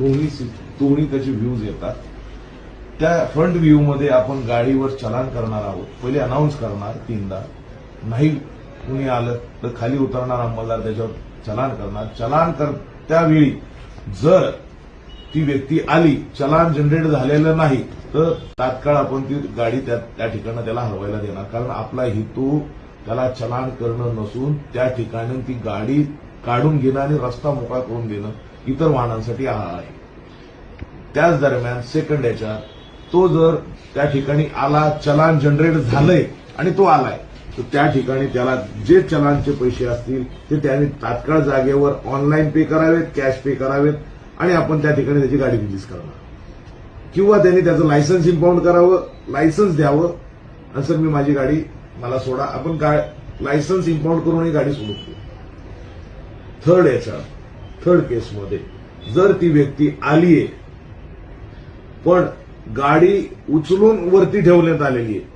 दोन्ही त्याचे व्ह्यूज येतात. त्या फ्रंट व्ह्यू मध्ये आपण गाडीवर चलान करणार आहोत. पहिले अनाऊन्स करणार 3दा, नाही कुणी आलं तर खाली उतरणार अंमलदार, त्याच्यावर चलान करणार. चलान त्यावेळी जर ती व्यक्ती आली, चलान जनरेट झालेलं नाही, तर तात्काळ आपण ती गाडी त्या ठिकाणी त्याला हलवायला देणार. कारण आपला हेतू त्याला चलान करणं नसून त्या ठिकाणी ती गाडी काढून घेणं आणि रस्ता मोकळा करून देणं इतर वाहनांसाठी आहे. त्याच दरम्यान सेकंड याच्यात तो जर त्या ठिकाणी आला, चलान जनरेट झालंय आणि तो आलाय, तर त्या ठिकाणी त्याला जे चलानचे पैसे असतील ते त्याने तात्काळ जागेवर ऑनलाईन पे करावेत, कॅश पे करावेत आणि आपण त्या ठिकाणी त्याची गाडी रिलीज करणार. किंवा त्यांनी त्याचं लायसन्स इम्पाऊंड करावं, लायसन्स द्यावं, आणि सर मी माझी गाडी मला सोडा, आपण लायसन्स इम्पाऊंड करूनही गाडी सोडतो. थर्ड केसमध्ये जर ती व्यक्ती आलीये पण गाडी उचलून वरती ठेवण्यात आलेली आहे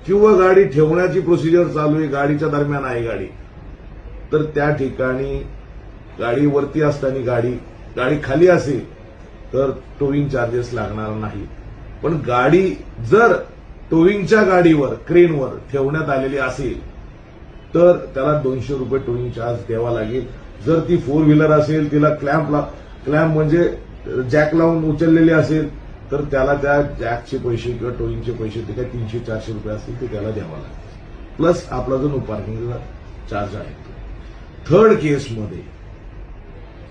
किंवा गाडी ठेवण्याची प्रोसिजर चालू आहे, गाडीच्या दरम्यान आहे गाडी, तर त्या ठिकाणी गाडी वरती असताना गाडी खाली असेल तर टोविंग चार्जेस लागणार नाही. पण गाडी जर टोविंगच्या गाडीवर क्रेनवर ठेवण्यात आलेली असेल तर त्याला 200 रुपये टोविंग चार्ज द्यावा लागेल. जर ती 4 व्हीलर असेल, तिला क्लॅम्प म्हणजे जॅक लावून उचललेली असेल तर त्याला त्या जॅकचे पैसे किंवा टोविंगचे पैसे ते काय 300-400 रुपये असतील ते त्याला द्यावा लागेल. प्लस आपला जो नो पार्किंगचा चार्ज आहे.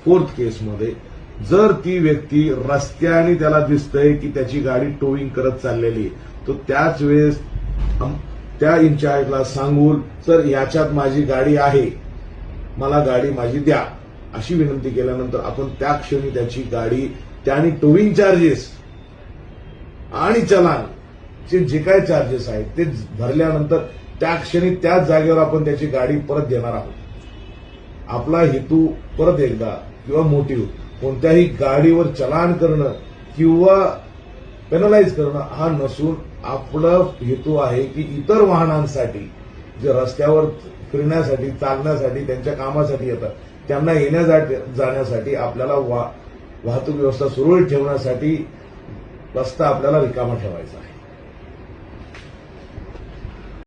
फोर्थ केसमध्ये जर ती व्यक्ती रस्त्याने त्याला दिसतंय की त्याची गाडी टोविंग करत चाललेली आहे, तर त्याच वेळेस त्या इन्चार्जला सांगून सर याच्यात माझी गाडी आहे, मला गाडी माझी द्या, अशी विनंती केल्यानंतर आपण त्या क्षणी त्याची गाडी त्याने टोविंग चार्जेस आणि चलान जे काय चार्जेस आहेत ते भरल्यानंतर त्या क्षणी त्याच जागेवर आपण त्याची गाडी परत देणार आहोत. आपला हेतू परत एकदा किंवा मोटिव्ह कोणत्याही गाडीवर चलान करणं किंवा पेनलाइज करणं हा नसून आपला हेतू आहे की इतर वाहनांसाठी जे रस्त्यावर फिरण्यासाठी, चालण्यासाठी, त्यांच्या कामासाठी येतात त्यांना येण्या जाण्यासाठी आपल्याला वाहतूक व्यवस्था सुरळीत ठेवण्यासाठी रस्ता आपल्याला रिकामा ठेवायचा आहे.